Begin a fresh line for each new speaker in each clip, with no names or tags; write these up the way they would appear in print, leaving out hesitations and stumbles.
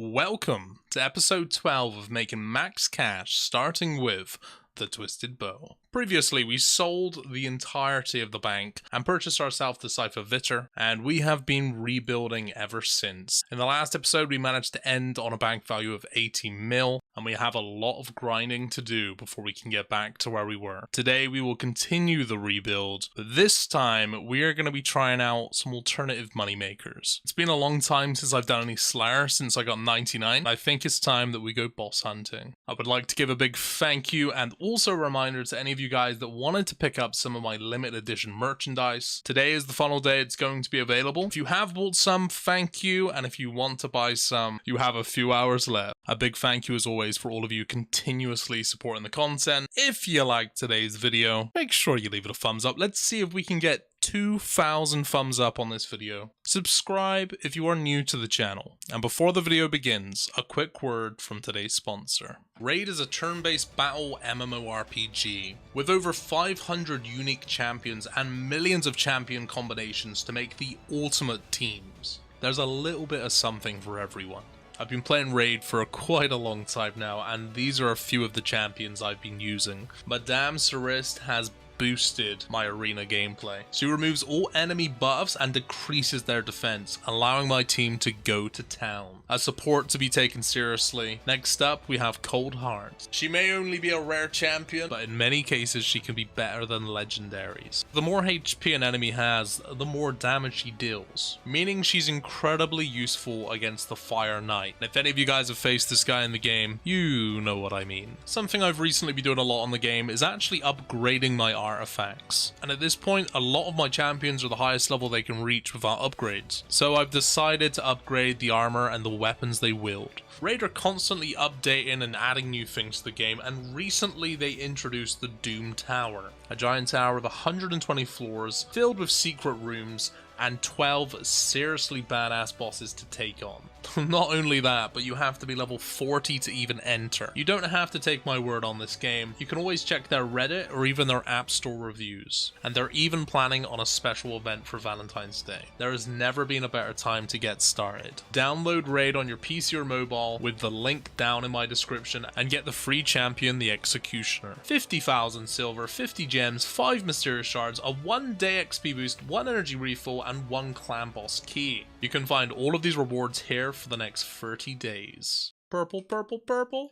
Welcome to episode 12 of making max cash, starting with the Twisted Bow. Previously, we sold the entirety of the bank and purchased ourselves the Cypher Vitter, and we have been rebuilding ever since. In the last episode, we managed to end on a bank value of 80 mil, and we have a lot of grinding to do before we can get back to where we were. Today, we will continue the rebuild, but this time, we are going to be trying out some alternative money makers. It's been a long time since I've done any Slayer, since I got 99. I think it's time that we go boss hunting. I would like to give a big thank you and also a reminder to any of you guys that wanted to pick up some of my limited edition merchandise. Today is the final day it's going to be available. If you have bought some, thank you, and if you want to buy some, you have a few hours left. A big thank you as always for all of you continuously supporting the content. If you liked today's video, make sure you leave it a thumbs up. Let's see if we can get 2,000 thumbs up on this video. Subscribe if you are new to the channel. And before the video begins, a quick word from today's sponsor. Raid is a turn-based battle MMORPG with over 500 unique champions and millions of champion combinations to make the ultimate teams. There's a little bit of something for everyone. I've been playing Raid for quite a long time now, and these are a few of the champions I've been using. Madame Ceriste has boosted my arena gameplay. She removes all enemy buffs and decreases their defense, allowing my team to go to town. A support to be taken seriously. Next up, we have Cold Heart. She may only be a rare champion, but in many cases she can be better than legendaries. The more HP an enemy has, the more damage she deals, meaning she's incredibly useful against the Fire Knight. And if any of you guys have faced this guy in the game, you know what I mean. Something I've recently been doing a lot on the game is actually upgrading my artifacts, and at this point a lot of my champions are the highest level they can reach without upgrades, so I've decided to upgrade the armor and the weapons they wield. Raid are constantly updating and adding new things to the game, and recently they introduced the Doom Tower, a giant tower with 120 floors filled with secret rooms and 12 seriously badass bosses to take on. Not only that, but you have to be level 40 to even enter. You don't have to take my word on this game. You can always check their Reddit or even their App Store reviews. And they're even planning on a special event for Valentine's Day. There has never been a better time to get started. Download Raid on your PC or mobile with the link down in my description and get the free champion, the Executioner. 50,000 silver, 50 gems, 5 mysterious shards, a 1-day XP boost, 1 energy refill, and 1 clan boss key. You can find all of these rewards here for the next 30 days. Purple, purple, purple.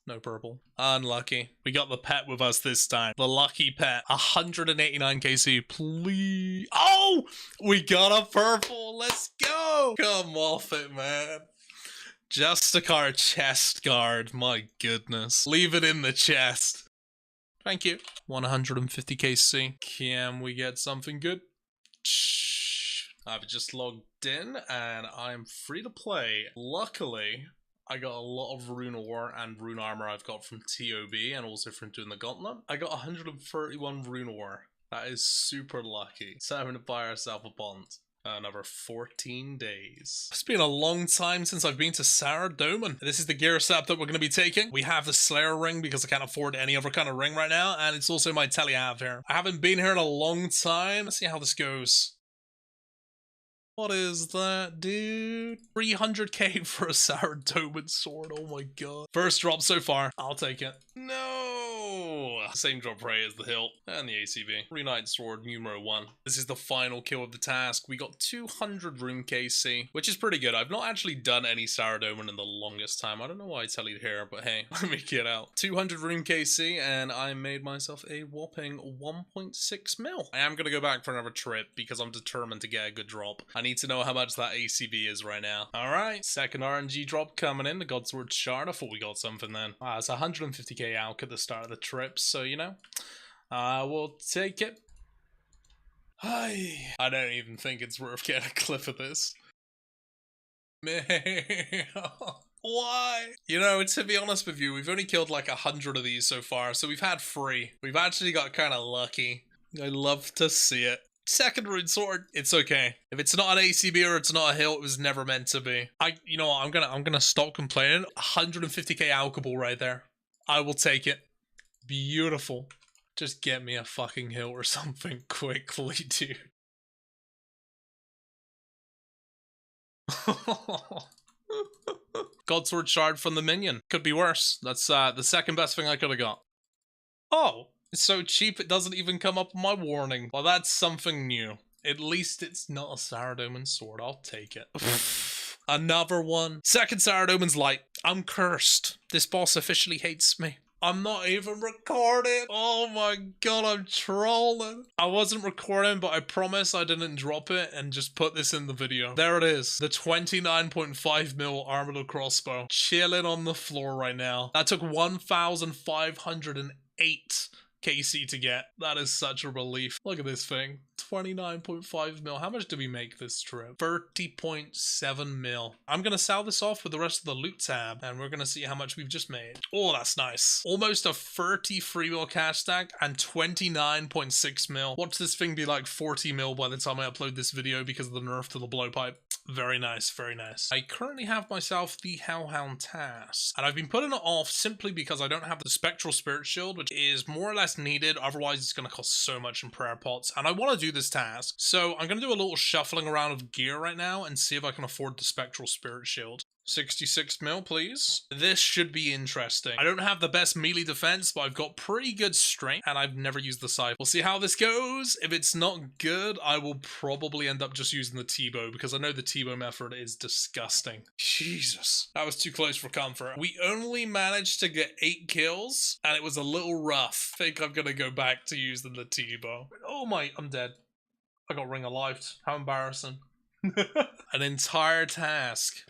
No purple. Unlucky. We got the pet with us this time. The lucky pet. 189 KC, please. Oh! We got a purple. Let's go. Come off it, man. Just a card, chest guard. My goodness. Leave it in the chest. Thank you. 150 KC. Can we get something good? I've just logged in and I'm free to play. Luckily, I got a lot of rune ore and rune armor I've got from Tbow and also from doing the gauntlet. I got 131 rune ore. That is super lucky. So I'm going to buy ourselves a bond. Another 14 days. It's been a long time since I've been to Doman. This is the gear setup that we're going to be taking. We have the Slayer ring because I can't afford any other kind of ring right now, and it's also my teleav here. I haven't been here in a long time. Let's see how this goes. What is that, dude? 300k for a Doman sword, oh my god. First drop so far, I'll take it. No! Same drop rate as the hilt and the ACV. Re-Knight sword, numero 1. This is the final kill of the task. We got 200 room KC, which is pretty good. I've not actually done any Doman in the longest time. I don't know why I tell you here, but hey, let me get out. 200 room KC, and I made myself a whopping 1.6 mil. I am gonna go back for another trip because I'm determined to get a good drop. I need to know how much that ACV is right now. Alright, second RNG drop coming in, the Godsword Shard. I thought we got something then. It's 150k out at the start of the trip, so you know, we'll take it. I don't even think it's worth getting a clip of this. Why? You know, to be honest with you, we've only killed like 100 of these so far, so we've had 3. We've actually got kind of lucky. I love to see it. Second rune sword, it's okay. If it's not an ACB or it's not a hilt, it was never meant to be. You know what, I'm gonna stop complaining. 150k alcohol right there. I will take it. Beautiful. Just get me a fucking hilt or something quickly, dude. Godsword Shard from the minion. Could be worse. That's the second best thing I could have got. Oh, it's so cheap it doesn't even come up on my warning. Well, that's something new. At least it's not a Saradomin sword. I'll take it. Another one. Second Saradomin's light. I'm cursed. This boss officially hates me. I'm not even recording. Oh my god, I'm trolling. I wasn't recording, but I promise I didn't drop it and just put this in the video. There it is. The 29.5mm Armada crossbow. Chilling on the floor right now. That took 1,508 KC to get. That is such a relief. Look at this thing. 29.5mm. How much did we make this trip? 30.7mm. I'm gonna sell this off with the rest of the loot tab, and we're gonna see how much we've just made. Oh, that's nice. Almost a 33mm cash stack and 29.6mm. Watch this thing be like 40mm by the time I upload this video because of the nerf to the blowpipe. Very nice, very nice. I currently have myself the Hellhound task, and I've been putting it off simply because I don't have the Spectral Spirit Shield, which is more or less needed, otherwise it's going to cost so much in prayer pots, and I want to do this task. So I'm going to do a little shuffling around of gear right now and see if I can afford the Spectral Spirit Shield. 66mm, please. This should be interesting. I don't have the best melee defense, but I've got pretty good strength, and I've never used the scythe. We'll see how this goes. If it's not good, I will probably end up just using the Tbow, because I know the Tbow method is disgusting. Jesus. That was too close for comfort. We only managed to get 8 kills, and it was a little rough. I think I'm gonna go back to using the Tbow. Oh my, I'm dead. I got ring alived. How embarrassing. An entire task.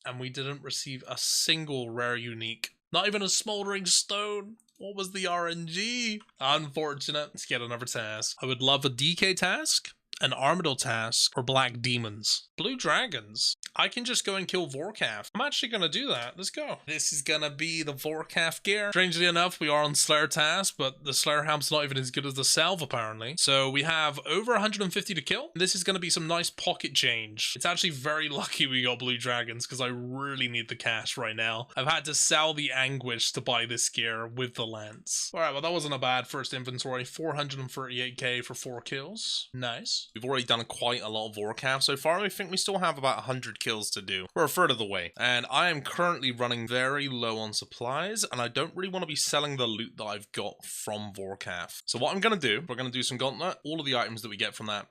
And we didn't receive a single rare unique. Not even a smoldering stone. What was the RNG? Unfortunate. Let's get another task. I would love a DK task, an Armada task, or black demons. Blue dragons. I can just go and kill Vorkath. I'm actually gonna do that. Let's go. This is gonna be the Vorkath gear. Strangely enough, we are on Slayer task, but the Slayer Helm's not even as good as the Salve, apparently. So we have over 150 to kill. This is gonna be some nice pocket change. It's actually very lucky we got blue dragons, because I really need the cash right now. I've had to sell the Anguish to buy this gear with the lance. Alright, well that wasn't a bad first inventory. 438k for 4 kills. Nice. We've already done quite a lot of Vorkath so far. I think we still have about 100 kills to do. We're a third of the way, and I am currently running very low on supplies, and I don't really want to be selling the loot that I've got from Vorkath. So what I'm going to do, we're going to do some Gauntlet. All of the items that we get from that,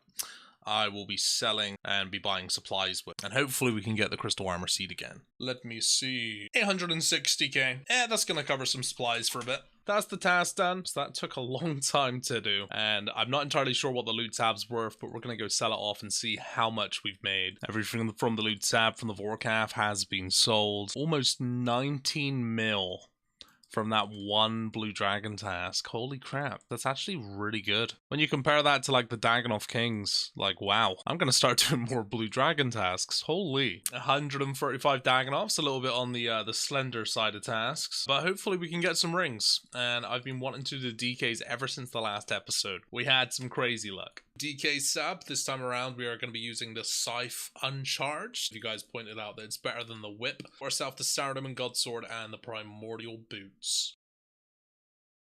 I will be selling and be buying supplies with. And hopefully we can get the Crystal Armor Seed again. Let me see. 860k. That's going to cover some supplies for a bit. That's the task done. So that took a long time to do. And I'm not entirely sure what the loot tab's worth, but we're going to go sell it off and see how much we've made. Everything from the loot tab from the Vorkath has been sold. Almost 19 mil. From that one blue dragon task. Holy crap, that's actually really good. When you compare that to like the Dagonoth Kings, like wow, I'm gonna start doing more blue dragon tasks. Holy. 135 Dagonoths, a little bit on the slender side of tasks, but hopefully we can get some rings. And I've been wanting to do DKs ever since the last episode. We had some crazy luck. DK sub, this time around we are going to be using the Scythe Uncharged. You guys pointed out that it's better than the Whip. For ourselves the Saradomin Godsword and the Primordial Boots.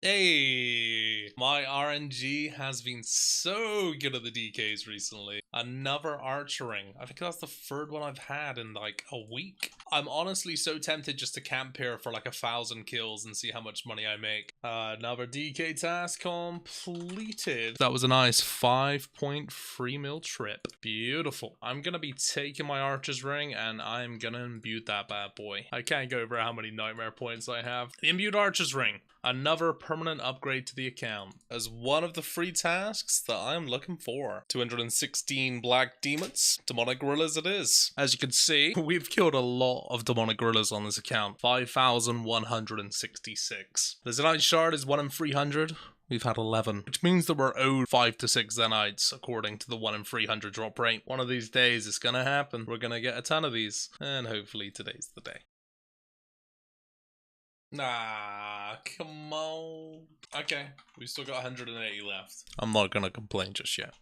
Hey, my RNG has been so good at the DKs recently. Another archering. I think that's the third one I've had in like a week. I'm honestly so tempted just to camp here for like 1,000 kills and see how much money I make. Another DK task completed. That was a nice 5.3 mil trip. Beautiful. I'm gonna be taking my archer's ring and I'm gonna imbue that bad boy. I can't go over how many nightmare points I have. The imbued archer's ring. Another permanent upgrade to the account as one of the free tasks that I'm looking for. 216 black demons. Demonic gorillas it is. As you can see, we've killed a lot of demonic gorillas on this account. 5,166. The Zenite shard is 1 in 300. We've had 11, which means that we're owed 5 to 6 Zenites according to the 1 in 300 drop rate. One of these days it's gonna happen. We're gonna get a ton of these, and hopefully today's the day. Nah, come on. Okay, we still got 180 left. I'm not gonna complain just yet.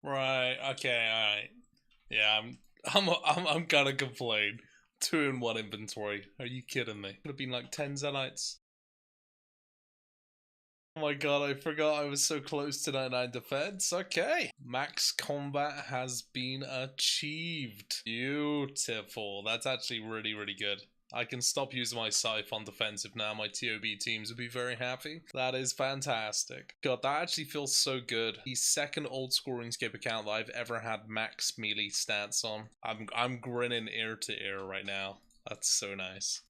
Right, okay, alright. Yeah, I'm gonna complain. 2 in 1 inventory. Are you kidding me? Could have been like 10 Zenites. Oh my god, I forgot I was so close to 99 defense. Okay. Max combat has been achieved. Beautiful. That's actually really, really good. I can stop using my scythe on defensive now. My TOB teams would be very happy. That is fantastic. God, that actually feels so good. The second old school RuneScape account that I've ever had max melee stats on. I'm grinning ear to ear right now. That's so nice.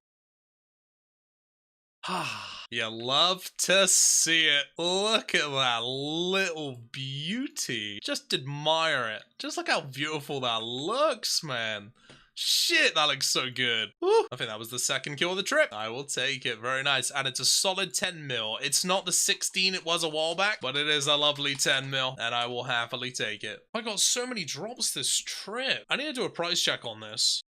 You love to see it. Look at that little beauty. Just admire it. Just look how beautiful that looks, man. Shit, that looks so good. Woo. I think that was the second kill of the trip. I will take it. Very nice. And it's a solid 10 mil. It's not the 16 it was a while back, but it is a lovely 10 mil, and I will happily take it. I got so many drops this trip. I need to do a price check on this.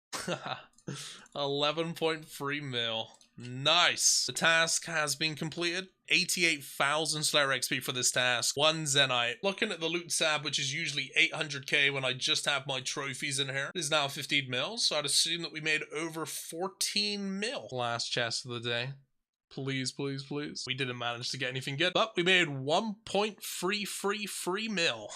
11.3 mil. Nice. The task has been completed. 88,000 Slayer XP for this task. 1 Zenite. Looking at the loot tab, which is usually 800k when I just have my trophies in here, it is now 15 mil, so I'd assume that we made over 14 mil. Last chest of the day. Please, please, please. We didn't manage to get anything good, but we made 1.333 mil.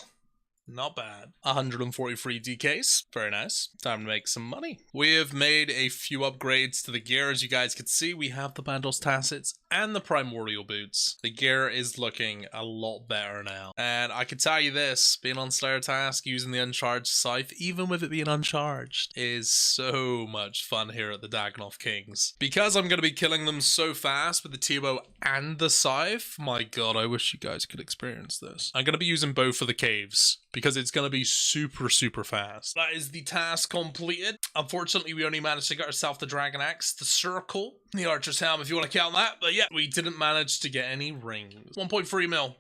Not bad. 143 DKs. Very nice. Time to make some money. We have made a few upgrades to the gear. As you guys can see, we have the Bandos Tassets and the Primordial Boots. The gear is looking a lot better now. And I can tell you this, being on Slayer Task, using the Uncharged Scythe, even with it being uncharged, is so much fun here at the Dagannoth Kings. Because I'm going to be killing them so fast with the Tbow and the Scythe, my god, I wish you guys could experience this. I'm going to be using both for the caves, because it's going to be super, super fast. That is the task completed. Unfortunately, we only managed to get ourselves the Dragon Axe, the Circle, the Archer's Helm, if you want to count that. But yeah, we didn't manage to get any rings. 1.3 mil.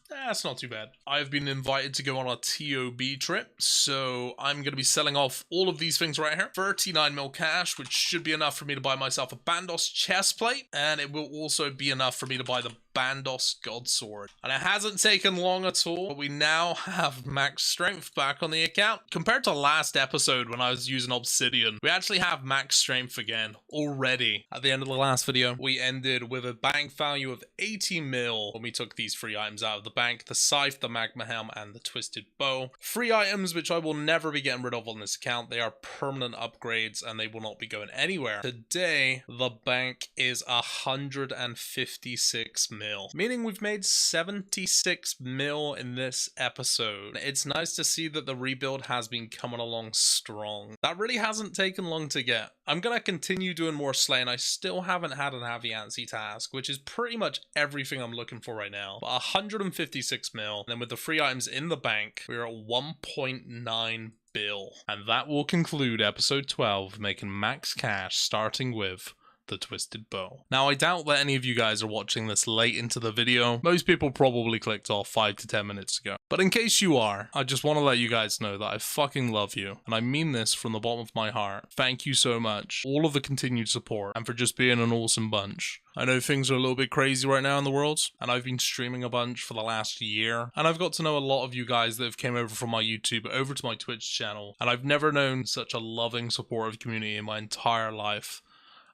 That's not too bad. I've been invited to go on a TOB trip, so I'm going to be selling off all of these things right here. 39 mil cash, which should be enough for me to buy myself a Bandos chestplate, and it will also be enough for me to buy the Bandos God Sword. And it hasn't taken long at all, but we now have max strength back on the account. Compared to last episode when I was using Obsidian, we actually have max strength again already. At the end of the last video, we ended with a bank value of 80 mil when we took these 3 items out of the bank: the Scythe, the Magma Helm, and the Twisted Bow. 3 items which I will never be getting rid of on this account. They are permanent upgrades and they will not be going anywhere. Today, the bank is 156 mil, meaning we've made 76 mil in this episode. It's nice to see that the rebuild has been coming along strong. That really hasn't taken long to get. I'm gonna continue doing more slaying. I still haven't had an Aviancy task, which is pretty much everything I'm looking for right now. But 156 mil, and then with the 3 items in the bank, we're at 1.9 bill. And that will conclude episode 12, making max cash, starting with the Twisted Bow. Now, I doubt that any of you guys are watching this late into the video. Most people probably clicked off 5 to 10 minutes ago. But in case you are, I just want to let you guys know that I fucking love you. And I mean this from the bottom of my heart. Thank you so much. All of the continued support, and for just being an awesome bunch. I know things are a little bit crazy right now in the world, and I've been streaming a bunch for the last year, and I've got to know a lot of you guys that have came over from my YouTube over to my Twitch channel, and I've never known such a loving, supportive community in my entire life.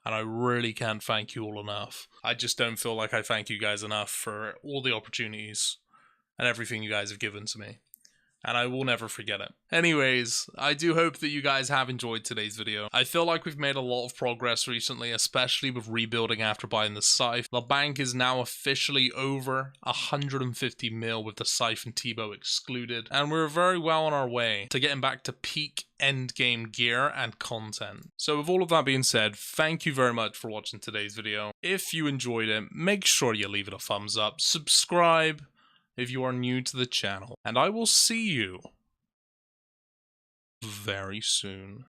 And I really can't thank you all enough. I just don't feel like I thank you guys enough for all the opportunities and everything you guys have given to me. And I will never forget it. Anyways, I do hope that you guys have enjoyed today's video. I feel like we've made a lot of progress recently, especially with rebuilding after buying the Scythe. The bank is now officially over 150 mil with the Scythe and Tbow excluded, and we're very well on our way to getting back to peak endgame gear and content. So with all of that being said, thank you very much for watching today's video. If you enjoyed it, make sure you leave it a thumbs up, subscribe if you are new to the channel, and I will see you very soon.